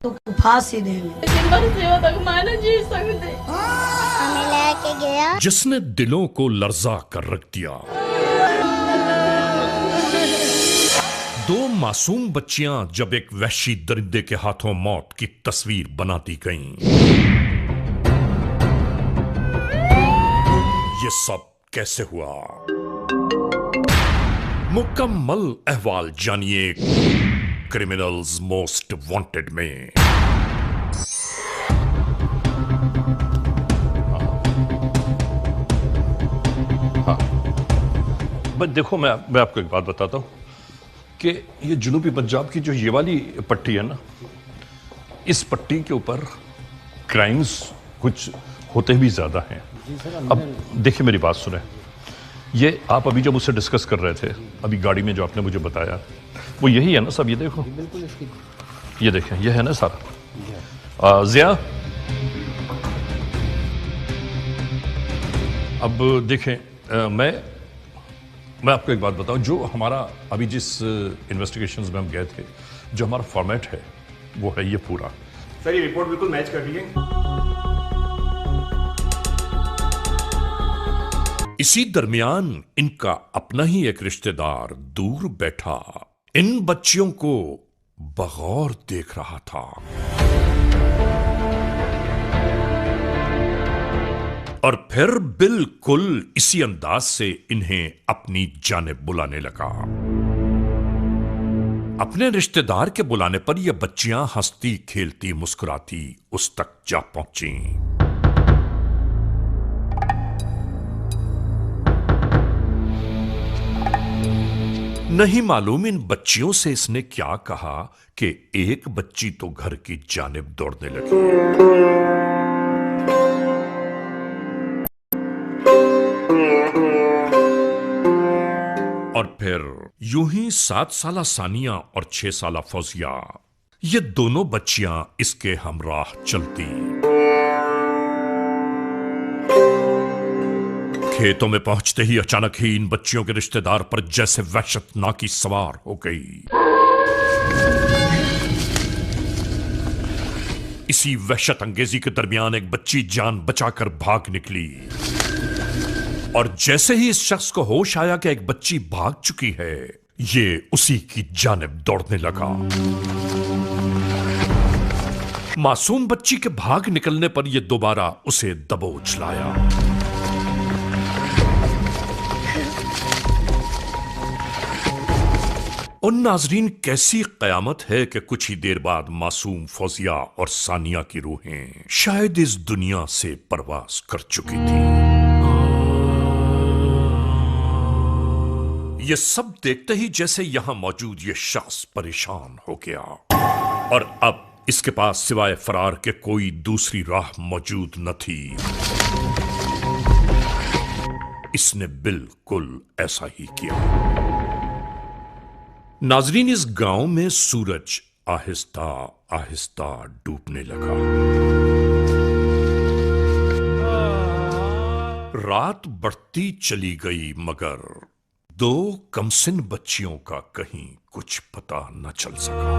तो फांसी देंगे। हमें लेके गया जिसने दिलों को लर्जा कर रख दिया। दो मासूम बच्चियां जब एक वहशी दरिंदे के हाथों मौत की तस्वीर बनाती गईं। ये सब कैसे हुआ? मुकम्मल अहवाल जानिए क्रिमिनल्स मोस्ट वांटेड में। बस देखो, मैं आपको एक बात बताता हूं कि ये जनूबी पंजाब की जो ये वाली पट्टी है ना, इस पट्टी के ऊपर क्राइम्स कुछ होते भी ज्यादा हैं। अब देखिए, मेरी बात सुने। ये आप अभी जब उससे डिस्कस कर रहे थे, अभी गाड़ी में जो आपने मुझे बताया, वो यही है ना सब? ये देखो, ये देखें, ये है ना सारा। जिया, अब देखें, मैं आपको एक बात बताऊं। जो हमारा अभी जिस इन्वेस्टिगेशंस में हम गए थे, जो हमारा फॉर्मेट है वो है ये पूरा। सर, ये रिपोर्ट बिल्कुल मैच कर रही है। इसी दरमियान इनका अपना ही एक रिश्तेदार दूर बैठा इन बच्चियों को बगौर देख रहा था और फिर बिल्कुल इसी अंदाज से इन्हें अपनी जानिब बुलाने लगा। अपने रिश्तेदार के बुलाने पर यह बच्चियां हंसती खेलती मुस्कुराती उस तक जा पहुंची। नहीं मालूम इन बच्चियों से इसने क्या कहा कि एक बच्ची तो घर की जानिब दौड़ने लगी। और फिर यूं ही 7 साला सानिया और 6 साला फौजिया, ये दोनों बच्चियां इसके हमराह चलती। खेतों में पहुंचते ही अचानक ही इन बच्चियों के रिश्तेदार पर जैसे वहशतनाकी सवार हो गई। इसी वहशत अंगेजी के दरमियान एक बच्ची जान बचाकर भाग निकली और जैसे ही इस शख्स को होश आया कि एक बच्ची भाग चुकी है, ये उसी की जानिब दौड़ने लगा। मासूम बच्ची के भाग निकलने पर यह दोबारा उसे दबोच लाया। और नाजरीन, कैसी कयामत है कि कुछ ही देर बाद मासूम फौजिया और सानिया की रूहें शायद इस दुनिया से परवास कर चुकी थी। ये सब देखते ही जैसे यहां मौजूद ये शख्स परेशान हो गया और अब इसके पास सिवाय फरार के कोई दूसरी राह मौजूद न थी। इसने बिल्कुल ऐसा ही किया। नाजरीन, इस गांव में सूरज आहिस्ता आहिस्ता डूबने लगा। रात बढ़ती चली गई मगर दो कमसिन बच्चियों का कहीं कुछ पता न चल सका।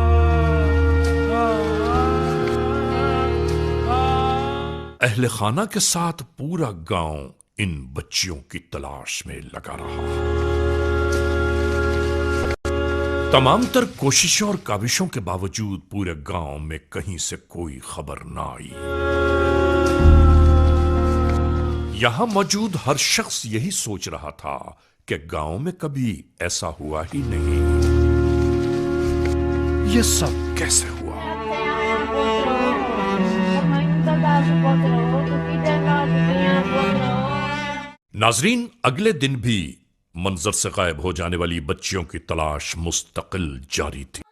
अहले खाना के साथ पूरा गांव इन बच्चियों की तलाश में लगा रहा। तमाम तर कोशिशों और काविशों के बावजूद पूरे गांव में कहीं से कोई खबर ना आई। यहां मौजूद हर शख्स यही सोच रहा था कि गांव में कभी ऐसा हुआ ही नहीं। यह सब कैसे हुआ? नाजरीन, अगले दिन भी मंजर से गायब हो जाने वाली बच्चियों की तलाश मुस्तकिल जारी थी।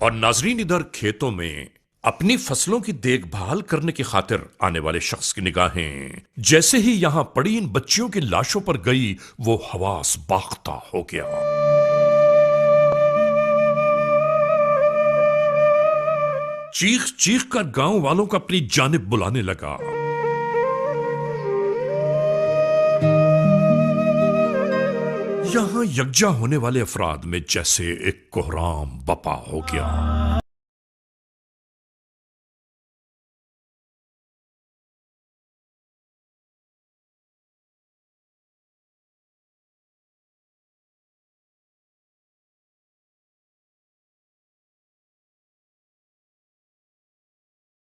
और नाजरीन, इधर खेतों में अपनी फसलों की देखभाल करने की खातिर आने वाले शख्स की निगाहें जैसे ही यहां पड़ी इन बच्चियों की लाशों पर गई, वो हवास बाख्ता हो गया। चीख चीख कर गांव वालों को अपनी जानिब बुलाने लगा। यहाँ यकजा होने वाले अफराद में जैसे एक कोहराम बपा हो गया।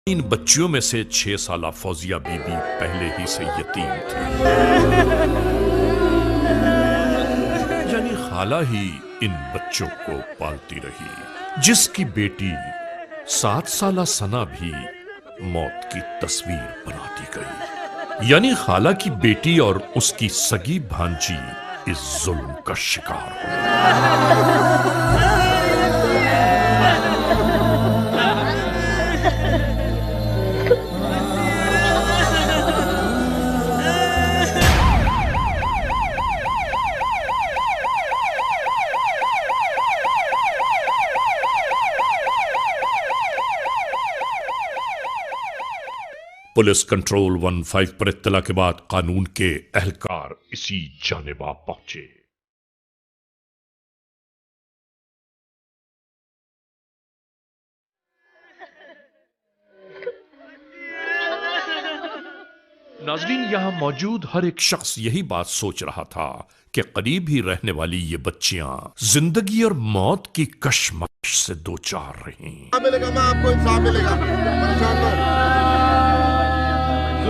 इन बच्चियों में से 6 साला फौजिया बीबी पहले ही से यतीम थी, यानी खाला ही इन बच्चों को पालती रही, जिसकी बेटी 7 साला सना भी मौत की तस्वीर बना दी गई। यानी खाला की बेटी और उसकी सगी भांजी इस जुल्म का शिकार हो। पुलिस कंट्रोल 15 पर इत्तला के बाद कानून के एहलकार इसी जानिबा पहुंचे। नाजरीन, यहां मौजूद हर एक शख्स यही बात सोच रहा था कि करीब ही रहने वाली ये बच्चियां जिंदगी और मौत की कशमकश से दो चार रही। मिलेगा, मैं आपको इंसाफ मिलेगा, परेशान ना हो।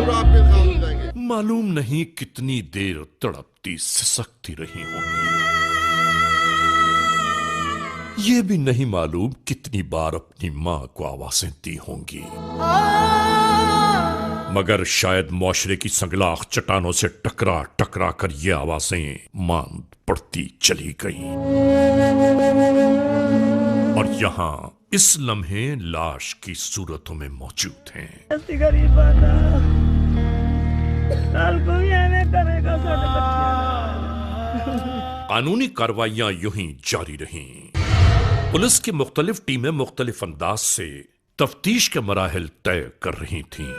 आपके इंसाफ मिल जाएंगे। मालूम नहीं कितनी देर तड़पती सिसकती रही होंगी। ये भी नहीं मालूम कितनी बार अपनी मां को आवाजें दी होंगी, मगर शायद मुआशरे की संगलाख चट्टानों से टकरा टकरा कर ये आवाजें मांद पड़ती चली गईं। और यहां इस लम्हे लाश की सूरतों में मौजूद हैं। कानूनी कार्रवाइयां यूं ही जारी रहीं। पुलिस की मुख्तलिफ टीमें मुख्तलिफ अंदाज से तफ्तीश के मराहिल तय कर रही थीं।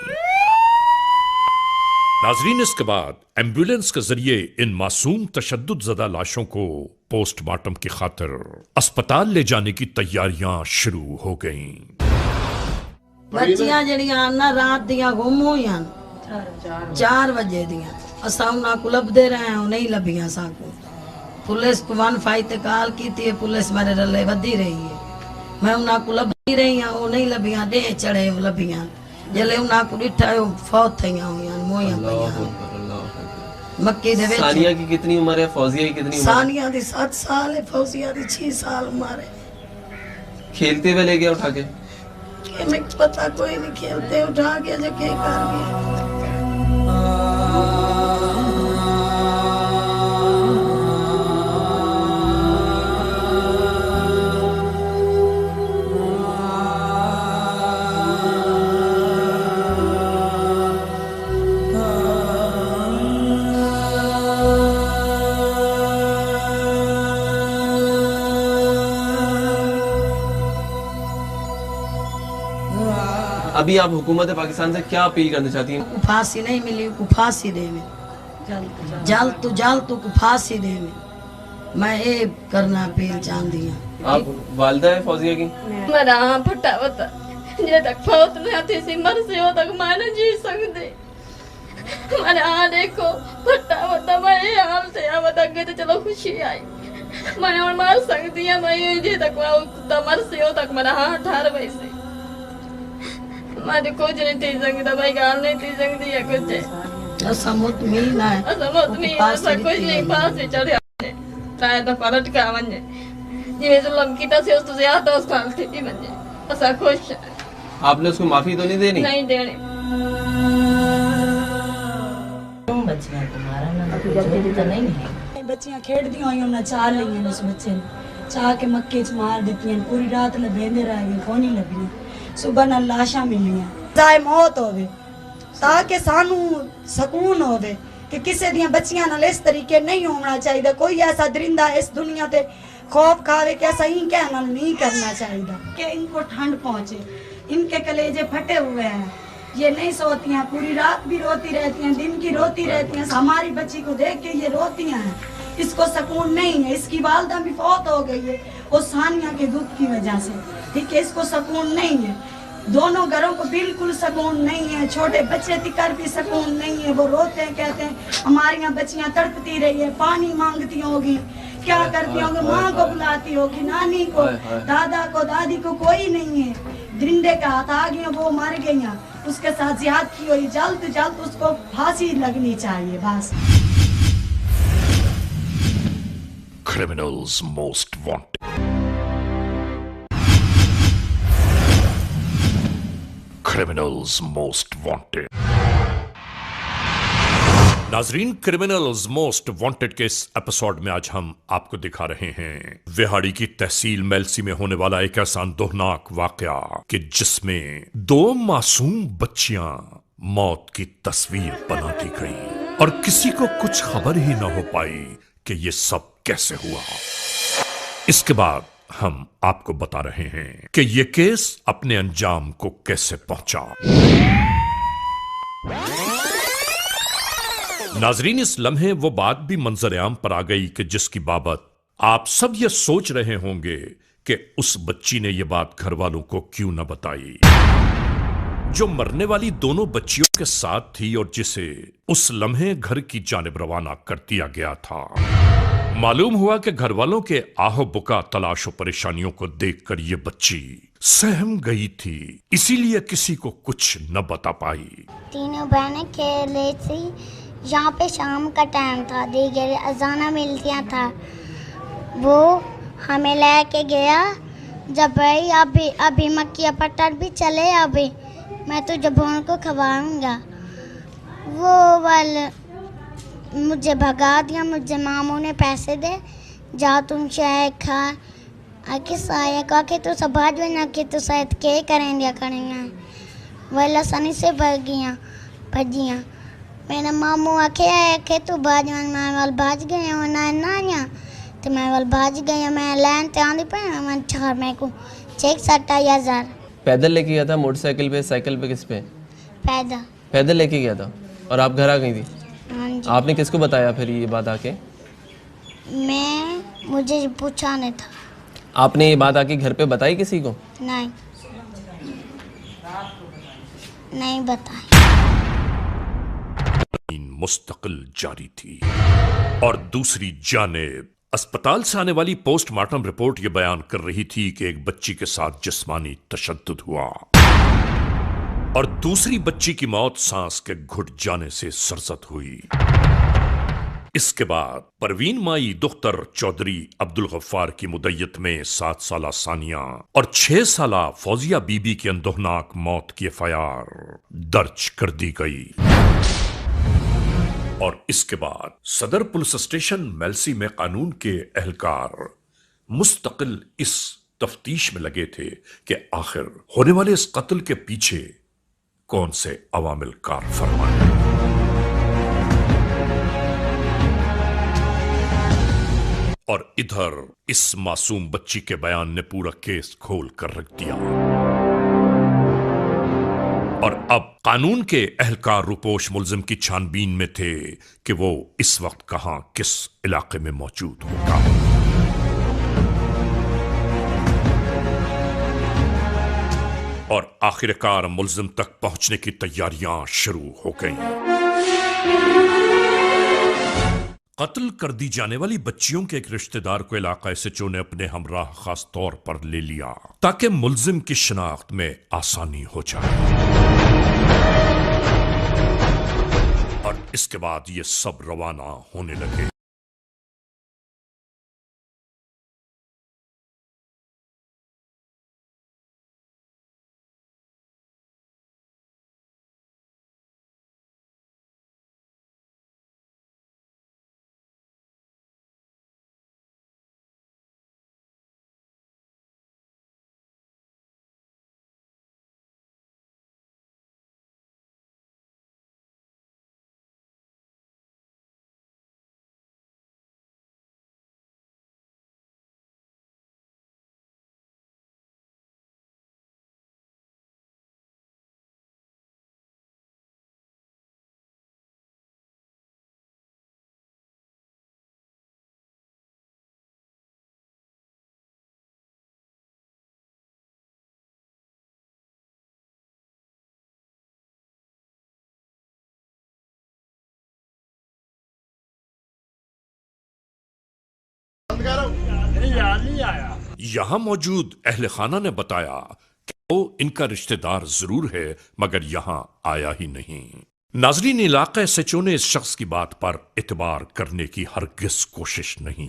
नाजरीन, इसके बाद एम्बुलेंस के जरिए इन मासूम तशद्दुद ज़दा लाशों को पोस्टमार्टम की खातिर अस्पताल ले जाने की तैयारियां शुरू हो गईं। बच्चियां जड़ियां ना रात दियां गुम होईयां 4 बजे दियां, असां उन्हां को लभदे रहे हैं, नहीं लभियां साकू। पुलिस को 15 ते कॉल की थी, पुलिस मेरे रले वधी रही है। मैं उन्हां को लभदी रही हां, वो नहीं लभियां, डे चढ़े लभियां। जले उन्हां को डिठा फौत थईयां हुईयां, मोइयां पईयां। मक्के दे विच सानिया की कितनी उम्र है, फौजिया की कितनी उम्र है? सानिया दी 7 साल है, फौजिया दी 6 साल उम्र है। खेलते हुए ले गया उठा के? मैं पता कोई नहीं, खेलते उठा के जो के कर गया। अभी आप हुकूमत पाकिस्तान से क्या अपील करना चाहती हैं? फांसी नहीं मिली को फांसी दे में, जल तो को फांसी दे में। मैं ये करना अपील चाहती हूँ। आप वालिदा है फौजिया की? मेरा फटा बता जे तक फौत नहीं आती सी मर से हो तक मैं नहीं जी सकती। मेरे देखो फटा बता, मैं ये हाल से आ बता के तो चलो खुशी आई, मैं और मार सकती है। मैं जे तक कुत्ता मर से हो तक मेरा हाथ ठार वैसे मैं कुछ नहीं थी सकता, भाई गाल नहीं थी सकती है कुछ। असमत मीन है, असमत मीन ऐसा कुछ नहीं, फांसी चढ़े चाहे तो पलट का वने जिਵੇਂ जुल्म कीता से उससे ज्यादा उस साल थी वने ऐसा खुश। आपने उसको माफी तो नहीं देनी? नहीं देनी। बच्चियां को मारा ना तो नहीं है। बच्चियां खेड़दी होई उन्हें चाह लईयां उस बच्चे ने चाह के मक्के च मार दित्तियां, पूरी रात लभेंदे रह गए, कोई नहीं लभियां। सुबह न लाशां मिलियां, जाए मौत होवे ताकि सानू सकून होवे कि किसी दियां बच्चियां नाल इस तरीके नहीं होना चाहिए। कोई ऐसा दरिंदा इस दुनिया ते खौफ खावे कि ऐसा ही कहना नहीं करना चाहिए कि इनको ठंड पहुंचे। इनके कलेजे फटे हुए हैं, ये नहीं सोती हैं, पूरी रात भी रोती रहती हैं, दिन की रोती रहती हैं। हमारी बच्ची को देख के ये रोती हैं, इसको सुकून नहीं है। इसकी वालदा भी फौत हो गई है वो सानिया के दुख की वजह से, ठीक है। इसको सुकून नहीं है, दोनों घरों को बिल्कुल सुकून नहीं है। छोटे बच्चे तिकर भी सुकून नहीं है। वो रोते हैं, कहते हैं हमारी यहाँ बच्चियाँ तड़पती रही है, पानी मांगती होगी, क्या करती होगी, माँ को बुलाती होगी, नानी को, दादा को, दादी को, कोई नहीं है। दरिंदे का हाथ आ गया, वो मर गई, उसके साथ ज्यादती हुई, जल्द जल्द उसको फांसी लगनी चाहिए बस। Criminals most wanted. Criminals most wanted. नाजरीन, क्रिमिनल्स मोस्ट वांटेड के इस एपिसोड में आज हम आपको दिखा रहे हैं विहाड़ी की तहसील मेलसी में होने वाला एक ऐसा अंदोहनाक वाकया कि जिसमें 2 मासूम बच्चियां मौत की तस्वीर बना दी गई और किसी को कुछ खबर ही ना हो पाई कि ये सब कैसे हुआ। इसके बाद हम आपको बता रहे हैं कि ये केस अपने अंजाम को कैसे पहुंचा। नाजरीन, इस लम्हे वो बात भी मंजर-ए-आम पर आ गई कि जिसकी बाबत आप सब ये सोच रहे होंगे कि उस बच्ची ने ये बात घर वालों को क्यों न बताई, जो मरने वाली दोनों बच्चियों के साथ थी और जिसे उस लम्हे घर की जानिब रवाना कर दिया गया था। मालूम हुआ कि घर वालों के आहो बुका, तलाश और परेशानियों को देखकर ये बच्ची सहम गई थी, इसीलिए किसी को कुछ न बता पाई। तीनों बहनें खेल रही थी, यहाँ पे शाम का टाइम था, दीगर अजाना मिलतियाँ था। वो हमें लेके गया, जब भाई अभी मक्खिया पट्टर भी चले, अभी मैं तुझे भून को खवाऊंगा। वो वाल मुझे भगा दिया, मुझे मामू ने पैसे दे, जा तुम शायद खा आके साया का के तो सब भाज बना के तो शायद के करेंगे वाला सनी से भजियाँ मेरा मामू आखे तू भाज मैं वाल भाज गए हो ना तो मैं वाल भाज गई, मैं लैन ते आंदी पे मैं चार मैं को चेक 27,000। पैदल लेके गया था, मोटरसाइकिल पे, साइकिल पे, किस पे? पैदल लेके गया था और आप घर आ गई थी। हाँ जी। आपने किसको बताया फिर ये बात आके? मुझे पूछा नहीं था। आपने ये बात आके घर पे बताई किसी को? नहीं बताई। मुस्तकिल जारी थी और दूसरी जानिब अस्पताल से आने वाली पोस्टमार्टम रिपोर्ट यह बयान कर रही थी कि एक बच्ची के साथ जिस्मानी तशद्दुद हुआ और दूसरी बच्ची की मौत सांस के घुट जाने से सरजद हुई। इसके बाद परवीन माई दुख्तर चौधरी अब्दुल गफ्फार की मुद्दत में 7 साला सानिया और 6 साला फौजिया बीबी की अंदोहनाक मौत की एफआईआर दर्ज कर दी गई और इसके बाद सदर पुलिस स्टेशन मेलसी में कानून के एहलकार मुस्तकिल इस तफ्तीश में लगे थे कि आखिर होने वाले इस कत्ल के पीछे कौन से अवामिल कार फरमा है। और इधर इस मासूम बच्ची के बयान ने पूरा केस खोल कर रख दिया और अब कानून के एहलकार रुपोश मुल्जिम की छानबीन में थे कि वो इस वक्त कहां किस इलाके में मौजूद होगा। और आखिरकार मुल्जिम तक पहुंचने की तैयारियां शुरू हो गईं। कत्ल कर दी जाने वाली बच्चियों के एक रिश्तेदार को इलाका एसएचओ ने अपने हमराह खास तौर पर ले लिया ताकि मुल्जिम की शिनाख्त में आसानी हो जाए और इसके बाद ये सब रवाना होने लगे। नहीं आया। यहाँ मौजूद अहले खाना ने बताया कि वो इनका रिश्तेदार जरूर है मगर यहाँ आया ही नहीं। नाजरीन, इलाका SHO ने इस शख्स की बात पर इतबार करने की हरगिज कोशिश नहीं।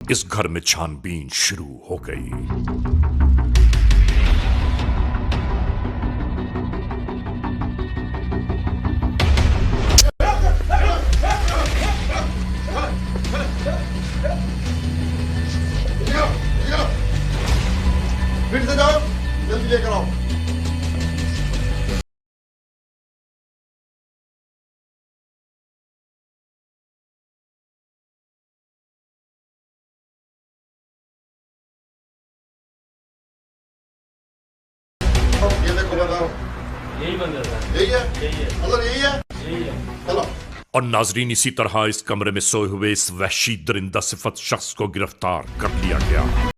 इस घर में छानबीन शुरू हो गई। फिर से जाओ, जल्दी लेकर आओ। ये देखो, बताओ यही बंदा था। यही है, यही है, मतलब यही है। यही है। चलो। और नाजरीन, इसी तरह इस कमरे में सोए हुए इस वहशी दरिंदा सिफत शख्स को गिरफ्तार कर लिया गया।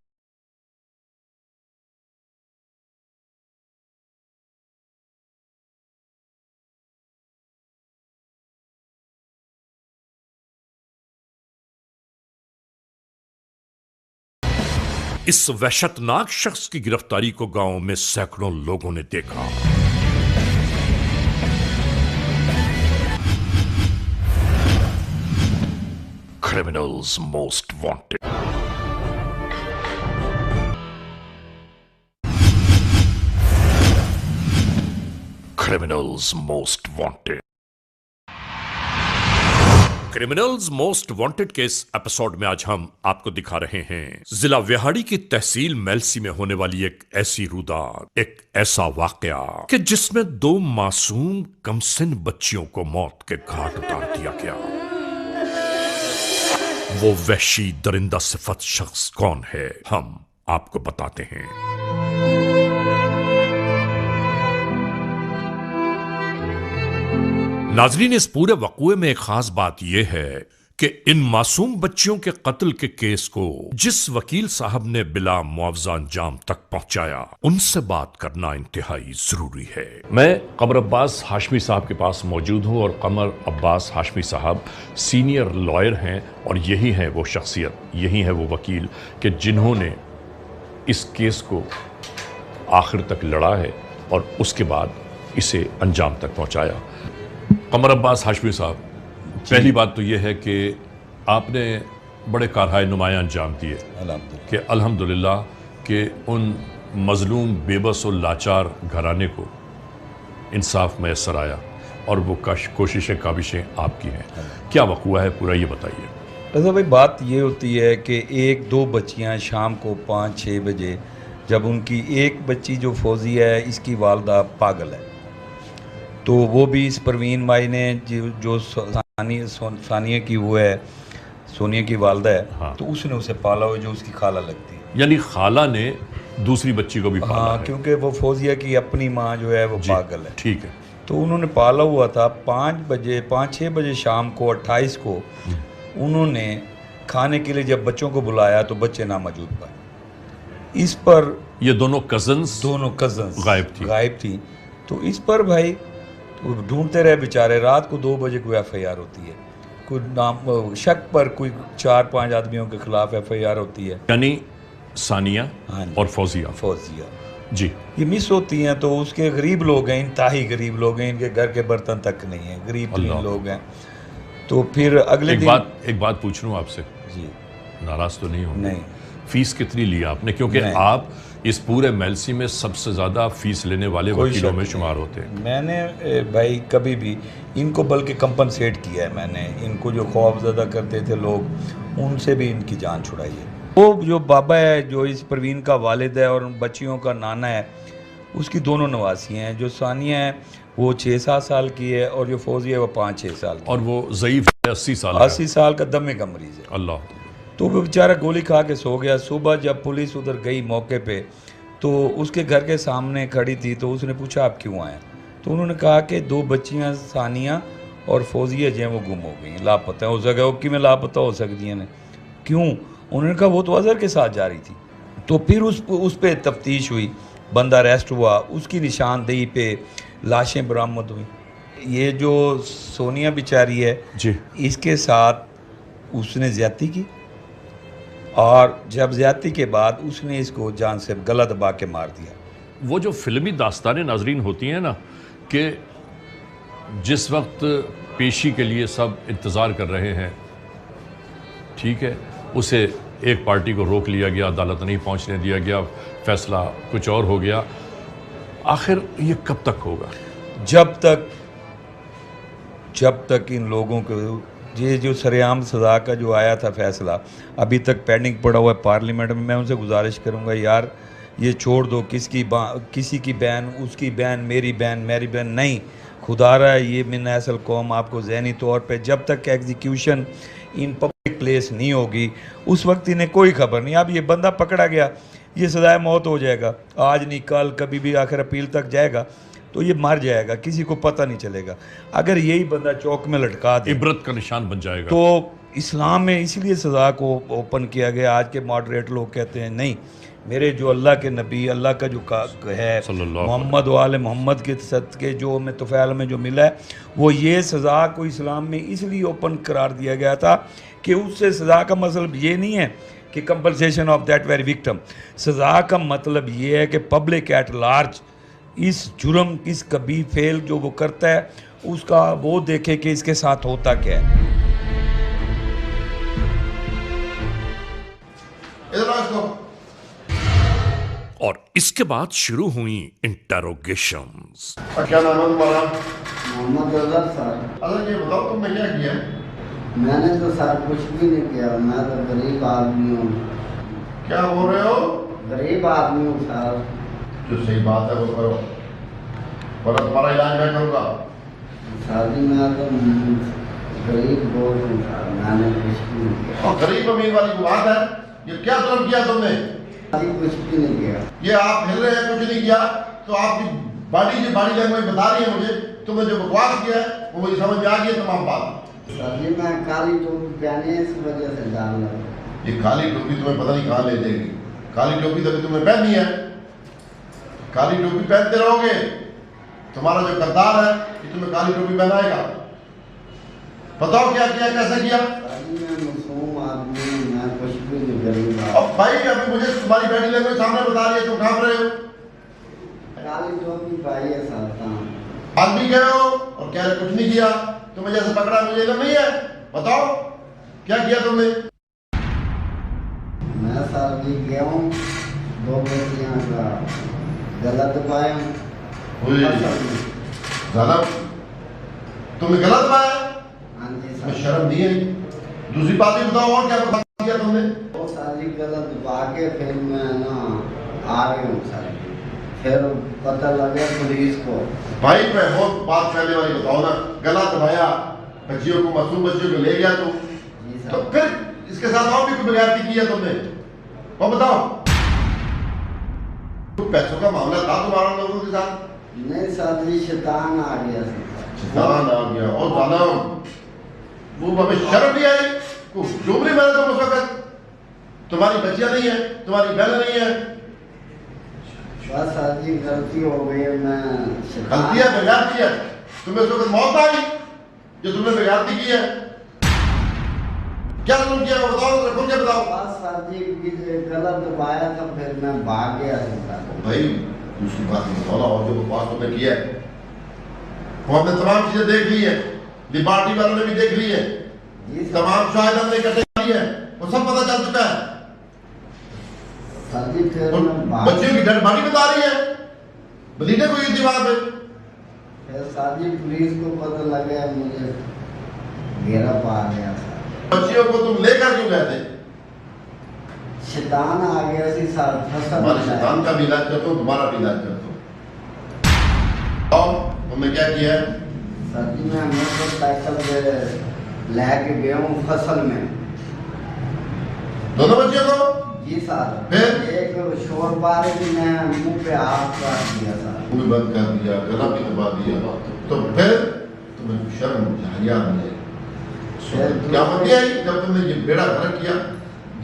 इस वहशतनाक शख्स की गिरफ्तारी को गांव में सैकड़ों लोगों ने देखा। Criminals most wanted. Criminals most wanted. Criminals most wanted के इस एपिसोड में आज हम आपको दिखा रहे हैं जिला विहाड़ी की तहसील मेलसी में होने वाली एक ऐसी रुदार, एक ऐसा वाकया कि जिसमें 2 मासूम कमसिन बच्चियों को मौत के घाट उतार दिया गया। वो वहशी दरिंदा सिफत शख्स कौन है, हम आपको बताते हैं। नाजरीन, इस पूरे वक़ूए में एक खास बात यह है कि इन मासूम बच्चियों के कत्ल के केस को जिस वकील साहब ने बिला मुआवजा अंजाम तक पहुंचाया, उनसे बात करना इंतहाई जरूरी है। मैं कमर अब्बास हाशमी साहब के पास मौजूद हूं और कमर अब्बास हाशमी साहब सीनियर लॉयर हैं और यही है वो शख्सियत, यही है वो वकील कि जिन्होंने इस केस को आखिर तक लड़ा है और उसके बाद इसे अंजाम तक पहुंचाया। कमर अब्बास हाशमी साहब, पहली बात तो यह है कि आपने बड़े कारहाय नुमाया अंजाम दिए कि अल्हम्दुलिल्लाह कि उन मजलूम, बेबस और लाचार घराने को इंसाफ मैसर आया और वो कोशिशें काबिशें आपकी हैं। क्या वक़ूआ है पूरा, ये बताइए। रज़ा भाई, बात ये होती है कि 1-2 बच्चियां शाम को 5-6 बजे, जब उनकी एक बच्ची जो फौजी है, इसकी वालदा पागल है, तो वो भी इस परवीन माई ने जो सानिया की वो है, सोनिया की वालदा है, हाँ। तो उसने उसे पाला हुआ, जो उसकी खाला लगती है। यानी खाला ने दूसरी बच्ची को भी पाला? हाँ, क्योंकि वो फौजिया की अपनी माँ जो है वो पागल है। ठीक है। तो उन्होंने पाला हुआ था। 5-6 बजे शाम को 28 को उन्होंने खाने के लिए जब बच्चों को बुलाया तो बच्चे ना मौजूद पाए। इस पर ये दोनों कजन्स गायब थी। तो इस पर भाई ढूंढते रहे बेचारे। रात को 2 बजे कोई FIR होती है, कोई नाम शक पर कोई 4-5 आदमियों के खिलाफ FIR होती है, यानी सानिया और फौजिया जी, ये मिस होती हैं। तो उसके गरीब लोग हैं, इंतहाई गरीब लोग हैं, इनके घर के बर्तन तक नहीं है, गरीब लोग हैं। तो फिर अगले दिन एक बात पूछ लूँ आपसे जी, नाराज तो नहीं हो? नहीं। फीस कितनी ली आपने, क्योंकि आप इस पूरे मेलसी में सबसे ज़्यादा फीस लेने वाले वकीलों में शुमार होते हैं? मैंने भाई कभी भी इनको बल्कि कंपनसेट किया है मैंने। इनको जो खौफज़दा करते थे लोग, उनसे भी इनकी जान छुड़ाई है। वो जो बाबा है, जो इस परवीन का वालिद है और बच्चियों का नाना है, उसकी दोनों नवासी हैं। जो सानिया है वो 6-7 साल की है और जो फौजी है वो 5-6 साल की। और वो ज़ईफ़ 80 साल का दमे का मरीज़ है। अल्लाह। तो वो बेचारा गोली खा के सो गया। सुबह जब पुलिस उधर गई मौके पे, तो उसके घर के सामने खड़ी थी। तो उसने पूछा आप क्यों आए? तो उन्होंने कहा कि 2 बच्चियां सानिया और फौजिया जो हैं वो गुम हो गई, लापता हो सके। कि मैं लापता हो सकती हैं? क्यों? उन्होंने कहा वो तो अजहर के साथ जा रही थी। तो फिर उस पर तफ्तीश हुई, बंदा अरेस्ट हुआ। उसकी निशानदेही पे लाशें बरामद हुई। ये जो सोनिया बेचारी है जी, इसके साथ उसने ज्यादती की और जब ज्यादती के बाद उसने इसको जान से गला दबा के मार दिया। वो जो फिल्मी दास्तानें नाजरीन होती हैं ना कि जिस वक्त पेशी के लिए सब इंतज़ार कर रहे हैं, ठीक है, उसे एक पार्टी को रोक लिया गया, अदालत नहीं पहुंचने दिया गया, फैसला कुछ और हो गया। आखिर ये कब तक होगा? जब तक इन लोगों को ये जो सरेआम सज़ा का जो आया था फैसला अभी तक पेंडिंग पड़ा हुआ है पार्लियामेंट में। मैं उनसे गुजारिश करूंगा यार ये छोड़ दो, किसी की बहन, उसकी बहन, मेरी बहन नहीं, खुदारा ये मिन असल कौम आपको ज़हनी तौर पे जब तक एग्जीक्यूशन इन पब्लिक प्लेस नहीं होगी उस वक्त इन्हें कोई खबर नहीं। अब ये बंदा पकड़ा गया, ये सज़ाए मौत हो जाएगा, आज नहीं कल, कभी भी आखिर अपील तक जाएगा तो ये मर जाएगा, किसी को पता नहीं चलेगा। अगर यही बंदा चौक में लटका दे, इबरत का निशान बन जाएगा। तो इस्लाम में इसलिए सज़ा को ओपन किया गया। आज के मॉडरेट लोग कहते हैं नहीं, मेरे जो अल्लाह के नबी, अल्लाह का जो है मोहम्मद वाले मोहम्मद के सदक़े जो हमें तुफ़ैल में जो मिला है, वो ये सज़ा को इस्लाम में इसलिए ओपन करार दिया गया था कि उससे सज़ा का मतलब ये नहीं है कि compensation of that very victim. सज़ा का मतलब ये है कि पब्लिक एट लार्ज इस जुर्म, इस कबी फेल जो वो करता है उसका वो देखे कि इसके साथ होता क्या है। और इसके बाद शुरू हुई इंटेरोगेशंस। क्या नाम है तुम्हारा? मोहम्मद अजहर सर। अजहर ये बताओ तुमने क्या किया है? मैंने तो सर कुछ भी नहीं किया, मैं तो गरीब आदमी हूँ। क्या बोल रहे हो? गरीब आदमी हूँ सर। जो सही बात है वो करो, वरना तुम्हारा इलाज मैं करूँगा। शादी में तो गरीब बोल रहा हूँ सर, मैंने कुछ भी नहीं किया। और गरीब अमीर वाली बात है, ये क्या जुर्म किया तुमने? कुछ भी नहीं किया। ये आप हिल रहे हैं, कुछ नहीं किया, तो आपकी बॉडी लैंग्वेज बता रही है मुझे, तुमने जो बकवास किया है वो मुझे समझ में आ गई है तमाम बात। सर जी मैं काली टोपी पहनी है इस वजह से डाल रहा हूँ। ये काली टोपी तुम्हें पता नहीं कहाँ ले जाएगी। काली टोपी तभी तुम्हें पहननी है, काली टोपी पहनते रहोगे, तुम्हारा जो करदार है कि तुम्हें काली टोपी पहनाएगा। बताओ क्या किया, कैसे किया? मैं मासूम आदमी, मैं कुछ भी नहीं गरीब। अब भाई अभी मुझे तुम्हारी बॉडी लैंग्वेज सामने बता रही है, तुम कांप रहे हो। काली टोपी पाई है सर। आप भी गए हो और कह रहे कुछ नहीं किया, तुम्हें जैसे पकड़ा मुझे इल्म नहीं है। बताओ क्या किया तुमने? मैं सर जी गया हूँ, 2 बच्चियाँ का गलत पाया। तुमने गलत पाया? हाँ जी सर। शर्म नहीं आई? दूसरी बात भी बताओ, और क्या किया तुमने? वो सर जी गलत पाके फिर मैं ना आ गया हूँ सर जी, फिर पता लगा पुलिस को। भाई मैं बहुत बात पहले वाली बताओ ना, गला दबाया, बच्चियों को, मासूम बच्चियों को ले गया तो फिर इसके साथ और भी कोई बगावती की है तुमने? वो बताओ। तो पैसों का मामला था तुम्हारा लोगों के साथ? नहीं सर जी, शैतान आ गया। शैतान आ गया? और जालिम, वो हमें शर्म नहीं आई? जो भी मैंने तुम उस वक्त, तुम्हारी बच्चियां नहीं है, तुम्हारी बहन नहीं है। बस सर जी गलती हो गई, मैं गलती है, बेगारती है। तुम्हें उस वक्त मौत आई जो तुमने बेगारती की है। क्या तुम किया बताओ, खुल के बताओ। बस सर जी गलत दबाया था, फिर मैं भाग गया। भाई दूसरी बात बताओ ना, और जो बकवास तुमने किया है वो हमने तमाम चीजें देख ली है, लिबर्टी वालों ने भी देख ली है, तमाम शायद हमने इकट्ठे की है, वो सब पता चल चुका है। बच्चियों की डेड बॉडी बता रही है, ब्लीडिंग हुई थी वहां पे। शादी पुलिस को पता लगा, मुझे घेरा पा गया। बच्चियों को तुम लेकर क्यों गए थे? शैतान आ गया सी सर। तुम्हारे शैतान का भी इलाज करता हूँ, तुम्हारा भी इलाज करता हूँ। और तुमने क्या किया है? सर जी मैं मोटरसाइकिल लेके गया हूँ फसल में। दोनों बच्चियों को? जी सर। फिर एक शोर बारे की मैं मुंह पे हाथ काट दिया सर। मुंह बंद कर दिया, गला भी दबा दिया, तो फिर तुम्हें शर्म हया नहीं? क्या मत आई जब तुमने ये बेड़ा गर्क किया?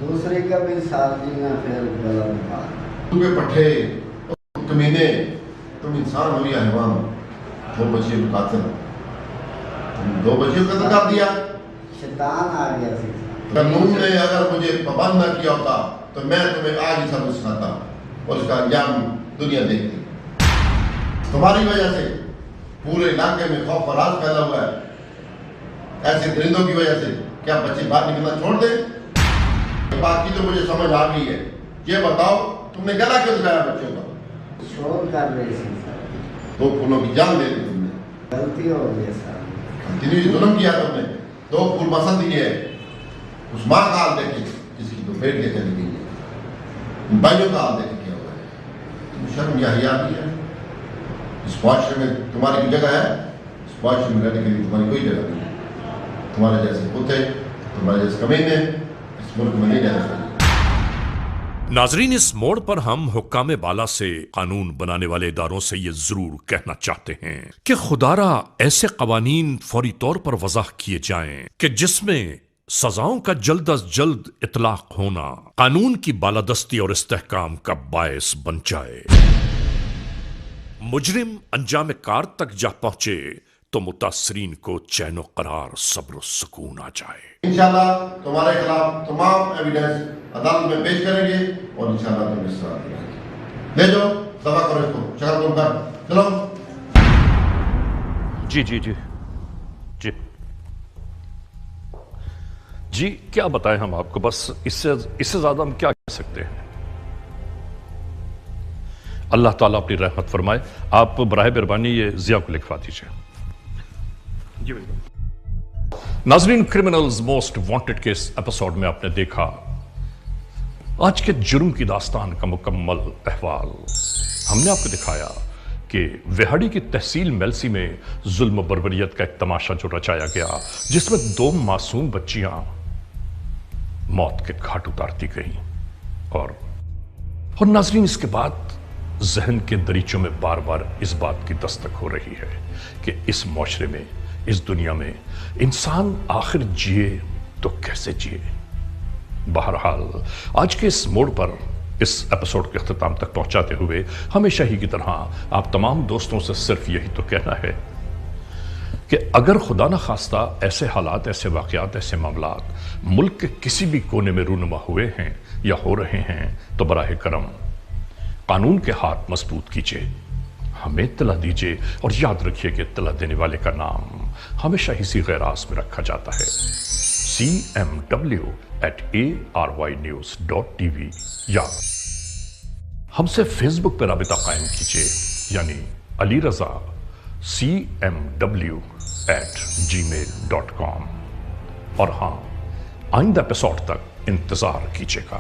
दूसरे का भी साथ जी में फिर गलत तुम्हें पट्टे, कमीने, तुम इंसान हो या हैवान हो? दो बच्चियों को कातिल, दो बच्चियों को कत्ल कर दिया। शैतान आ गया थी। कानून ने अगर मुझे पाबंद न किया होता तो मैं तुम्हें आज ही सबक सिखाता और इसका अंजाम दुनिया देखती। तुम्हारी वजह से पूरे इलाके में खौफ और राज फैला हुआ है, ऐसे दरिंदों की वजह से। क्या बच्चे बाहर निकलना छोड़ दे? बाकी तो मुझे समझ आ गई है। ये बताओ तुमने गला क्यों दिखाया बच्चों का? शोर कर रही थी सर। दो फूलों की जान दे दी तुमने। गलती हो गई सर। कंटिन्यू जुल्म किया तुमने। दो फूल पसंद किए, उस माँ का हाल देखे जिसकी तो पेट लेकर चली गई है, उन भाइयों का हाल देखे क्या हुआ है। तुम शर्म या हया नहीं है? इस मुआशरे में तुम्हारी कोई जगह है? इस मुआशरे में रहने के लिए तुम्हारी कोई जगह नहीं है। तुम्हारे जैसे कुत्ते, तुम्हारे जैसे कमीने इस मुल्क में नहीं रहना चाहिए। नाजरीन, इस मोड़ पर हम हुक्काम बाला से, कानून बनाने वाले इदारों से ये जरूर कहना चाहते हैं कि खुदारा ऐसे कवानीन फौरी तौर पर वज़ाह किए जाएं कि जिसमें सजाओं का जल्द अज जल्द इतलाक होना कानून की बालादस्ती और इस्तेहकाम का बायस बन जाए। मुजरिम अंजाम कार तक जा पहुंचे तो मुतासरीन को चैनो करार, सब्र सुकून आ जाए। इंशाल्लाह तुम्हारे खिलाफ तमाम एविडेंस अदालत में पेश करेंगे और इंशाल्लाह तुम इस तरह ले जाओ, दवा करो इसको, चक्कर तुम कर चलो। जी जी जी जी जी, क्या बताएं हम आपको, बस इससे ज्यादा हम क्या कह सकते हैं। अल्लाह ताला अपनी रहमत फरमाए। आप बराह मेहरबानी ये जिया को लिखवा दीजिए। जी बिल्कुल। नाजरीन, criminals most wanted case episode में आपने देखा आज के जुर्म की दास्तान का मुकम्मल अहवाल। हमने आपको दिखाया कि विहाड़ी की तहसील मेलसी में जुल्म बर्बरियत का एक तमाशा जो रचाया गया, जिसमें दो मासूम बच्चियां मौत के घाट उतारती गई। और नाजरीन, इसके बाद जहन के दरीचों में बार बार इस बात की दस्तक हो रही है कि इस माशरे में, इस दुनिया में इंसान आखिर जिए तो कैसे जिए। बहरहाल आज के इस मोड़ पर इस एपिसोड के अख्ताम तक पहुंचाते हुए हमेशा ही की तरह आप तमाम दोस्तों से सिर्फ यही तो कहना है कि अगर खुदा न खास्ता ऐसे हालात, ऐसे वाक़यात, ऐसे मामलात मुल्क के किसी भी कोने में रूनुमा हुए हैं या हो रहे हैं तो बराह करम कानून के हाथ मजबूत कीजिए, हमें इत्तला दीजिए और याद रखिए कि इत्तला देने वाले का नाम हमेशा ही सीग़े रास में रखा जाता है, cmw@arYnews.tv, या हमसे फेसबुक पर राबिता कायम कीजिए, यानी अली रजा cmw@gmail.com। और हाँ, आइंदा एपिसोड तक इंतजार कीजिएगा।